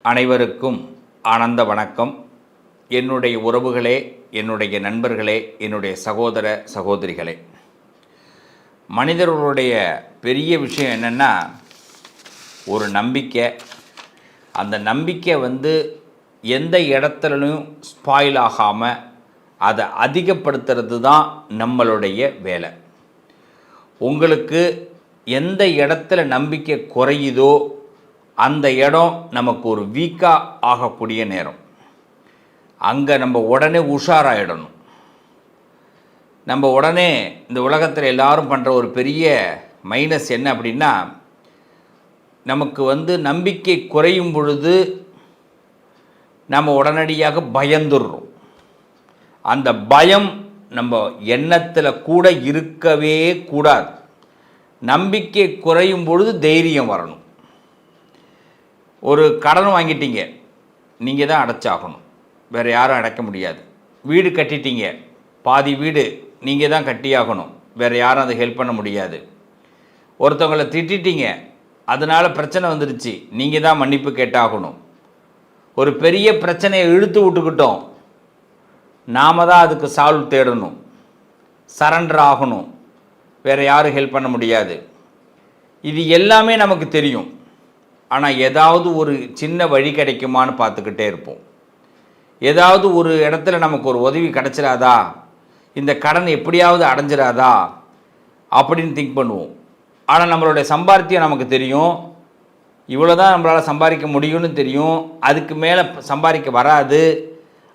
அனைவருக்கும் ஆனந்த வணக்கம். என்னுடைய உறவுகளே, என்னுடைய நண்பர்களே, என்னுடைய சகோதர சகோதரிகளே, மனிதர்களுடைய பெரிய விஷயம் என்னென்னா ஒரு நம்பிக்கை. அந்த நம்பிக்கை எந்த இடத்துலையும் ஸ்பாயில் ஆகாமல் அதை அதிகப்படுத்துறது தான் நம்மளுடைய வேலை. உங்களுக்கு எந்த இடத்துல நம்பிக்கை குறையுதோ அந்த இடம் நமக்கு ஒரு வீக்காக ஆகக்கூடிய நேரம். அங்கே நம்ம உடனே உஷாராயிடணும். நம்ம உடனே இந்த உலகத்தில் எல்லாரும் பண்ணுற ஒரு பெரிய மைனஸ் என்ன அப்படின்னா, நமக்கு நம்பிக்கை குறையும் பொழுது நம்ம உடனடியாக பயந்துடுறோம். அந்த பயம் நம்ம எண்ணத்தில் கூட இருக்கவே கூடாது. நம்பிக்கை குறையும் பொழுது தைரியம் வரணும். ஒரு கடன் வாங்கிட்டீங்க, நீங்கள் தான் அடைச்சாகணும், வேறு யாரும் அடைக்க முடியாது. வீடு கட்டிட்டீங்க, பாதி வீடு நீங்கள் தான் கட்டியாகணும், வேறு யாரும் அதை ஹெல்ப் பண்ண முடியாது. ஒருத்தவங்களை திட்டிட்டீங்க, அதனால் பிரச்சனை வந்துடுச்சு, நீங்கள் தான் மன்னிப்பு கேட்டாகணும். ஒரு பெரிய பிரச்சனையை இழுத்து விட்டுக்கிட்டோம், நாம் தான் அதுக்கு சால்வ் தேடணும், சரண்டர் ஆகணும், வேறு யாரும் ஹெல்ப் பண்ண முடியாது. இது எல்லாமே நமக்கு தெரியும். ஆனால் ஏதாவது ஒரு சின்ன வழி கிடைக்குமான்னு பார்த்துக்கிட்டே இருப்போம். ஏதாவது ஒரு இடத்துல நமக்கு ஒரு உதவி கிடச்சிடாதா, இந்த கடன் எப்படியாவது அடைஞ்சிடாதா அப்படின்னு திங்க் பண்ணுவோம். ஆனால் நம்மளுடைய சம்பாத்தியம் நமக்கு தெரியும், இவ்வளோ தான் நம்மளால் சம்பாதிக்க முடியும்னு தெரியும், அதுக்கு மேலே சம்பாதிக்க வராது.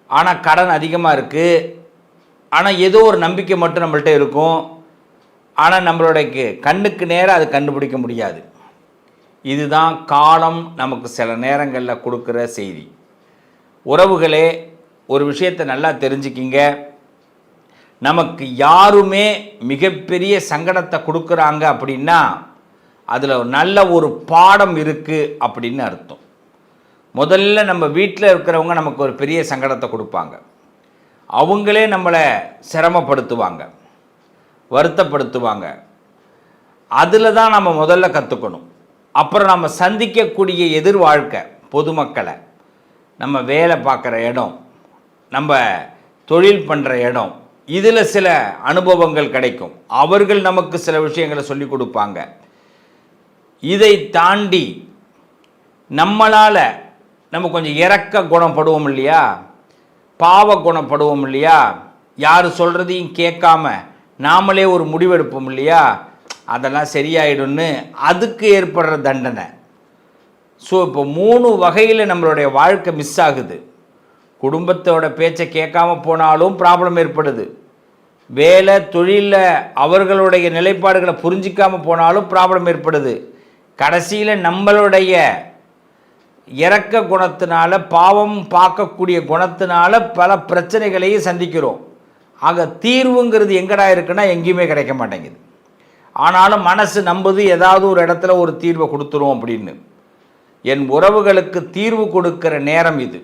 ஆனால் கடன் அதிகமாக இருக்குது. ஆனால் ஏதோ ஒரு நம்பிக்கை மட்டும் நம்மள்கிட்ட இருக்கும். ஆனால் நம்மளுடைய கண்ணுக்கு நேராக அது கண்டுபிடிக்க முடியாது. இதுதான் காலம் நமக்கு சில நேரங்களில் கொடுக்குற செய்தி. உறவுகளே, ஒரு விஷயத்தை நல்லா தெரிஞ்சுக்கிங்க. நமக்கு யாருமே மிகப்பெரிய சங்கடத்தை கொடுக்குறாங்க அப்படின்னா அதில் நல்ல ஒரு பாடம் இருக்குது அப்படின்னு அர்த்தம். முதல்ல நம்ம வீட்டில் இருக்கிறவங்க நமக்கு ஒரு பெரிய சங்கடத்தை கொடுப்பாங்க. அவங்களே நம்மளை சிரமப்படுத்துவாங்க, வருத்தப்படுத்துவாங்க. அதில் தான் நம்ம முதல்ல கற்றுக்கணும். அப்புறம் நம்ம சந்திக்கக்கூடிய எதிர் வாழ்க்கை, பொதுமக்களை, நம்ம வேலை பார்க்குற இடம், நம்ம தொழில் பண்ணுற இடம், இதில் சில அனுபவங்கள் கிடைக்கும். அவர்கள் நமக்கு சில விஷயங்களை சொல்லி கொடுப்பாங்க. இதை தாண்டி நம்மளால் நம்ம கொஞ்சம் இரக்க குணப்படுவோம் இல்லையா, பாவ குணப்படுவோம் இல்லையா, யார் சொல்கிறதையும் கேட்காம நாமளே ஒரு முடிவெடுப்போம் இல்லையா, அதெல்லாம் சரியாயிடும்னு அதுக்கு ஏற்படுற தண்டனை. ஸோ இப்போ 3 வகையில் நம்மளுடைய வாழ்க்கை மிஸ் ஆகுது. குடும்பத்தோட பேச்சை கேட்காம போனாலும் ப்ராப்ளம் ஏற்படுது. வேலை தொழிலில் அவர்களுடைய நிலைப்பாடுகளை புரிஞ்சிக்காமல் போனாலும் ப்ராப்ளம் ஏற்படுது. கடைசியில் நம்மளுடைய இரக்க குணத்தினால, பாவம் பார்க்கக்கூடிய குணத்தினால பல பிரச்சனைகளையும் சந்திக்கிறோம். ஆக தீர்வுங்கிறது எங்கடா இருக்குன்னா எங்கேயுமே கிடைக்க மாட்டேங்குது. ஆனாலும் மனசு நம்புது ஏதாவது ஒரு இடத்துல ஒரு தீர்வை கொடுத்துரும் அப்படின்னு. என் உறவுகளுக்கு தீர்வு கொடுக்கிற நேரம் இது.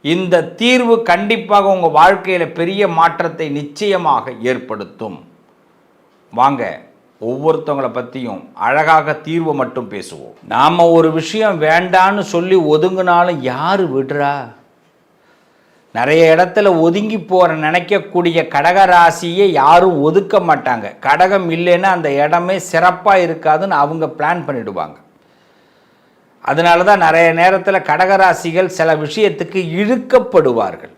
இந்த தீர்வு கண்டிப்பாக உங்கள் வாழ்க்கையில் பெரிய மாற்றத்தை நிச்சயமாக ஏற்படுத்தும். வாங்க, ஒவ்வொருத்தவங்களை பற்றியும் அழகாக தீர்வு மட்டும் பேசுவோம். நாம் ஒரு விஷயம் வேண்டான்னு சொல்லி ஒதுங்கினாலும் யார் விடுறா? நிறைய இடத்துல ஒதுங்கி போகிற நினைக்கக்கூடிய கடகராசியை யாரும் ஒதுக்க மாட்டாங்க. கடகம் இல்லைன்னா அந்த இடமே சிறப்பாக இருக்காதுன்னு அவங்க பிளான் பண்ணிடுவாங்க. அதனால தான் நிறைய நேரத்தில் கடகராசிகள் சில விஷயத்துக்கு இழுக்கப்படுவார்கள்.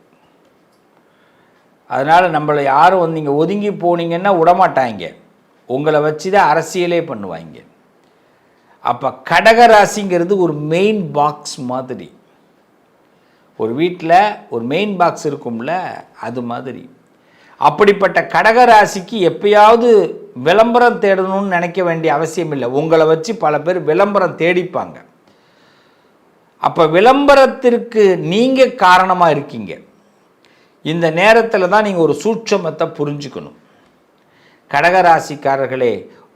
அதனால் நம்மளை யாரும் நீங்கள் ஒதுங்கி போனீங்கன்னா விடமாட்டாங்க, உங்களை வச்சு தான் அரசியலே பண்ணுவாங்க. அப்போ கடகராசிங்கிறது ஒரு மெயின் பாக்ஸ் மாதிரி. ஒரு வீட்டில் ஒரு மெயின் பாக்ஸ் இருக்கும்ல, அது மாதிரி. அப்படிப்பட்ட கடகராசிக்கு எப்பயாவது விளம்பரம் தேடணும்னு நினைக்க வேண்டிய அவசியம் இல்லை. உங்களை வச்சு பல பேர் விளம்பரம் தேடிப்பாங்க. அப்போ விளம்பரத்திற்கு நீங்கள் காரணமாக இருக்கீங்க. இந்த நேரத்தில் தான் நீங்கள் ஒரு சூட்சமத்தை புரிஞ்சுக்கணும். கடகராசிக்காரர்களே,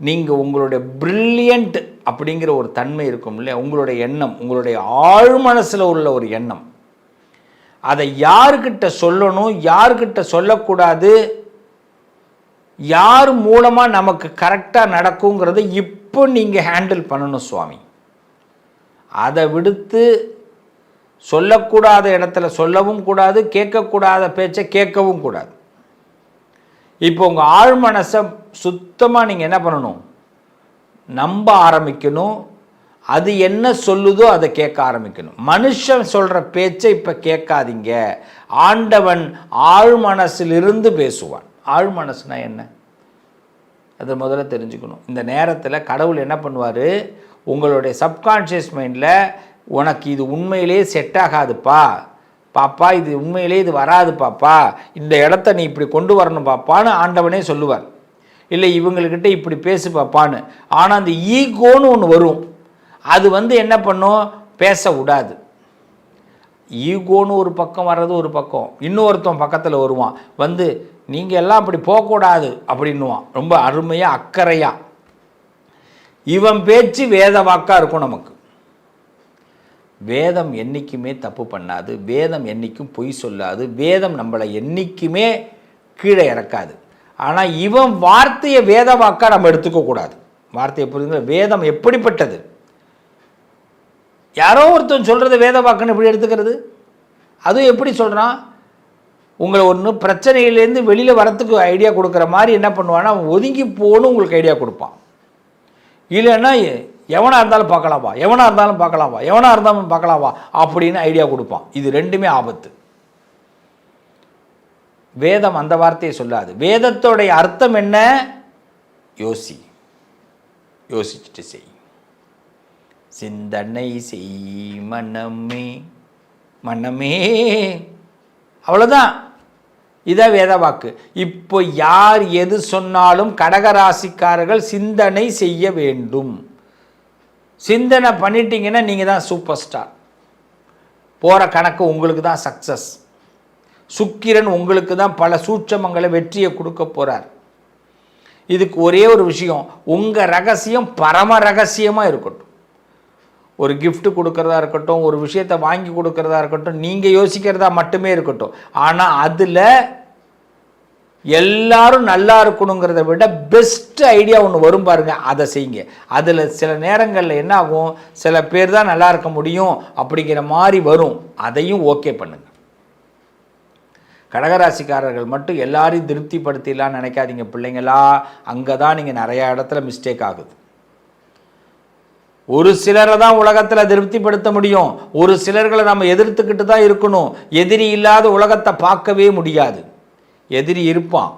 நீங்கள் உங்களுடைய பிரில்லியண்ட் அப்படிங்கிற ஒரு தன்மை இருக்கும் இல்லையா, உங்களுடைய எண்ணம், உங்களுடைய ஆழ்மனசில் உள்ள ஒரு எண்ணம், அதை யாருக்கிட்ட சொல்லணும், யாருக்கிட்ட சொல்லக்கூடாது, யார் மூலமாக நமக்கு கரெக்டாக நடக்குங்கிறத இப்போ நீங்கள் ஹேண்டில் பண்ணணும் சுவாமி. அதை விடுத்து சொல்லக்கூடாத இடத்துல சொல்லவும் கூடாது, கேட்கக்கூடாத பேச்சை கேட்கவும் கூடாது. இப்போ உங்கள் ஆழ் மனசை சுத்தமாக நீங்கள் என்ன பண்ணணும், நம்ப ஆரம்பிக்கணும். அது என்ன சொல்லுதோ அதை கேட்க ஆரம்பிக்கணும். மனுஷன் சொல்கிற பேச்சை இப்போ கேட்காதீங்க. ஆண்டவன் ஆழ் மனசிலிருந்து பேசுவான். ஆழ் மனசுனா என்ன, அதை முதல்ல தெரிஞ்சுக்கணும். இந்த நேரத்தில் கடவுள் என்ன பண்ணுவார், உங்களுடைய சப்கான்ஷியஸ் மைண்டில் உனக்கு இது உண்மையிலே செட் ஆகாதுப்பா பாப்பா, இது உண்மையிலே இது வராது பாப்பா, இந்த இடத்த நீ இப்படி கொண்டு வரணும் பாப்பான்னு ஆண்டவனே சொல்லுவார். இல்லை இவங்கக்கிட்ட இப்படி பேசு பாப்பான்னு. ஆனால் அந்த ஈகோன்னு ஒன்று வரும், அது என்ன பண்ணும், பேச விடாது. ஈகோன்னு ஒரு பக்கம் வர்றது ஒரு பக்கம், இன்னொருத்தன் பக்கத்தில் வருவான், நீங்கள் எல்லாம் அப்படி போகக்கூடாது அப்படின்னுவான், ரொம்ப அருமையாக அக்கறையாக. இவன் பேச்சு வேத வாக்காக இருக்கும். நமக்கு வேதம் என்றைக்குமே தப்பு பண்ணாது, வேதம் என்றைக்கும் பொய் சொல்லாது, வேதம் நம்மளை என்றைக்குமே கீழே இறக்காது. ஆனால் இவன் வார்த்தையை வேத வாக்காக நம்ம எடுத்துக்கக்கூடாது. வார்த்தையை புரியுதுங்களா? வேதம் எப்படிப்பட்டது, யாரோ ஒருத்தன் சொல்கிறத வேத வாக்குன்னு எப்படி எடுத்துக்கிறது? அதுவும் எப்படி சொல்கிறான், உங்களை ஒன்று பிரச்சனையிலேருந்து வெளியில் வரத்துக்கு ஐடியா கொடுக்குற மாதிரி என்ன பண்ணுவான்னா, அவன் ஒதுங்கி போகணும் உங்களுக்கு ஐடியா கொடுப்பான். இல்லைன்னா எவனாக இருந்தாலும் பார்க்கலாமா, எவனாக இருந்தாலும் பார்க்கலாமா, எவனாக இருந்தாலும் பார்க்கலாமா அப்படின்னு ஐடியா கொடுப்பான். இது ரெண்டுமே ஆபத்து. வேதம் அந்த வார்த்தையை சொல்லாது. வேதத்தோடைய அர்த்தம் என்ன, யோசிச்சுட்டு செய், சிந்தனை செய் மனமே மனமே, அவ்வளோதான். இதான் வேத வாக்கு. இப்போ யார் எது சொன்னாலும் கடகராசிக்காரர்கள் சிந்தனை செய்ய வேண்டும். சிந்தனை பண்ணிட்டீங்கன்னா நீங்கள் தான் சூப்பர் ஸ்டார். போகிற கணக்கு உங்களுக்கு தான் சக்ஸஸ். சுக்கிரன் உங்களுக்கு தான் பல சூட்சமங்களை வெற்றியை கொடுக்க போகிறார். இதுக்கு ஒரே ஒரு விஷயம், உங்கள் ரகசியம் பரம ரகசியமாக இருக்கட்டும். ஒரு கிஃப்ட் கொடுக்கறதா இருக்கட்டும், ஒரு விஷயத்தை வாங்கி கொடுக்கறதா இருக்கட்டும், நீங்கள் யோசிக்கிறதா மட்டுமே இருக்கட்டும். ஆனால் அதில் எல்லாரும் நல்லா இருக்கணுங்கிறத விட பெஸ்ட் ஐடியா ஒன்று வரும் பாருங்க, அதை செய்யுங்க. அதில் சில நேரங்களில் என்ன ஆகும், சில பேர் தான் நல்லா இருக்க முடியும் அப்படிங்கிற மாதிரி வரும், அதையும் ஓகே பண்ணுங்க. கடகராசிக்காரர்கள் மட்டும் எல்லாரையும் திருப்திப்படுத்திடலாம் நினைக்காதீங்க பிள்ளைங்களா. அங்கே தான் நீங்கள் நிறையா இடத்துல மிஸ்டேக் ஆகுது. ஒரு சிலரை தான் உலகத்தில் திருப்திப்படுத்த முடியும், ஒரு சிலர்களை நம்ம எதிர்த்துக்கிட்டு தான் இருக்கணும். எதிரி இல்லாத உலகத்தை பார்க்கவே முடியாது. எதிரி இருப்பான்,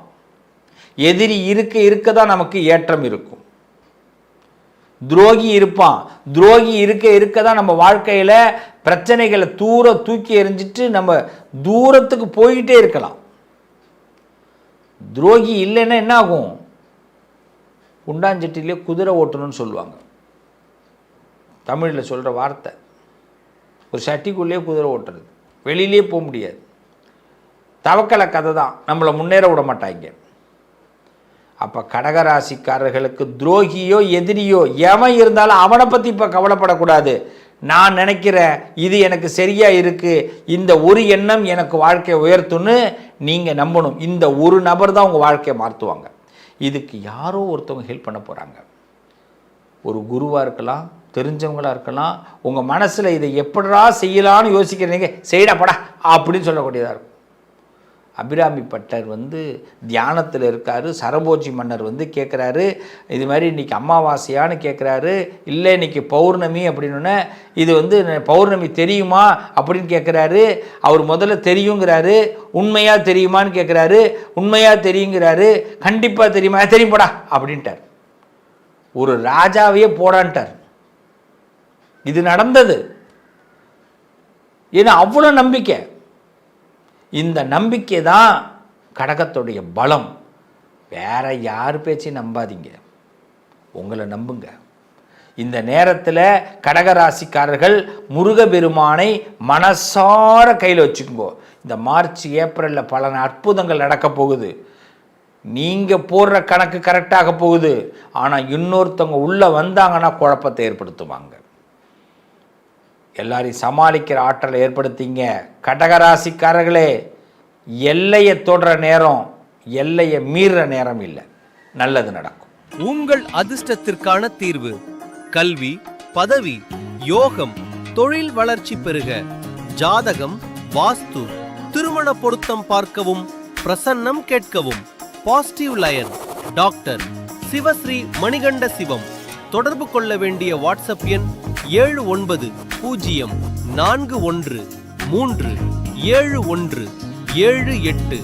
எதிரி இருக்க தான் நமக்கு ஏற்றம் இருக்கும். துரோகி இருப்பான், துரோகி இருக்க தான் நம்ம வாழ்க்கையில் பிரச்சனைகளை தூக்கி எறிஞ்சிட்டு நம்ம தூரத்துக்கு போயிட்டே இருக்கலாம். துரோகி இல்லைன்னா என்ன ஆகும், குண்டாஞ்சட்டிலே குதிரை ஓட்டணும்னு சொல்லுவாங்க, தமிழில் சொல்கிற வார்த்தை. ஒரு சட்டிக்குள்ளேயே குதிரை ஓட்டுறது, வெளியிலே போக முடியாது. தவக்கலை கதை தான், நம்மளை முன்னேற விட மாட்டாங்க. அப்போ கடகராசிக்காரர்களுக்கு துரோகியோ எதிரியோ எவன் இருந்தாலும் அவனை பற்றி இப்போ கவலைப்படக்கூடாது. நான் நினைக்கிறேன் இது எனக்கு சரியாக இருக்குது, இந்த ஒரு எண்ணம் எனக்கு வாழ்க்கையை உயர்த்துன்னு நீங்கள் நம்பணும். இந்த ஒரு நபர் தான் உங்கள் வாழ்க்கையை மாற்றுவாங்க. இதுக்கு யாரோ ஒருத்தவங்க ஹெல்ப் பண்ண போகிறாங்க. ஒரு குருவாக இருக்கலாம், தெரிஞ்சவங்களாக இருக்கலாம். உங்கள் மனசில் இதை எப்படா செய்யலான்னு யோசிக்கிறீங்க, செய்யடாப்படா அப்படின்னு சொல்லக்கூடியதாக இருக்கும். அபிராமி பட்டர் தியானத்தில் இருக்கார். சரபோஜி மன்னர் கேட்குறாரு, இது மாதிரி இன்றைக்கி அமாவாசையான்னு கேட்குறாரு. இல்லை இன்றைக்கி பௌர்ணமி அப்படின்னு, இது பௌர்ணமி தெரியுமா அப்படின்னு கேட்குறாரு. அவர் முதல்ல தெரியுங்கிறாரு. உண்மையாக தெரியுமான்னு கேட்குறாரு. உண்மையாக தெரியுங்கிறாரு. கண்டிப்பாக தெரியுமா, தெரியும் போடா அப்படின்ட்டார். ஒரு ராஜாவையே போடான்ட்டார். இது நடந்தது. ஏன்னா அவ்வளோ நம்பிக்கை. இந்த நம்பிக்கை தான் கடகத்துடைய பலம். வேற யார் பேச்சையும் நம்பாதீங்க, உங்களை நம்புங்க. இந்த நேரத்தில் கடகராசிக்காரர்கள் முருகபெருமானை மனசார கையில் வச்சுக்கோங்க. இந்த மார்ச் ஏப்ரலில் பல அற்புதங்கள் நடக்க போகுது. நீங்கள் போடுற கணக்கு கரெக்டாக போகுது. ஆனால் இன்னொருத்தவங்க உள்ளே வந்தாங்கன்னா குழப்பத்தை ஏற்படுத்துவாங்க. எல்லாரையும் சமாளிக்கிற ஆற்றலை ஏற்படுத்திங்க. கடகராசிக்காரர்களே, எல்லையை தொடுற நேரம், எல்லையை மீறுற நேரம் இல்லை. நல்லது நடக்கும். உங்கள் அதிர்ஷ்டத்திற்கான தீர்வு: கல்வி, பதவி, யோகம், தொழில் வளர்ச்சி பெறுக. ஜாதகம், வாஸ்து, திருமண பொருத்தம் பார்க்கவும், பிரசன்னம் கேட்கவும். Positive line doctor Sivasri Manikanda Sivam. தொடர்பு கொள்ள வேண்டிய வாட்ஸ்அப் எண் 7904137178.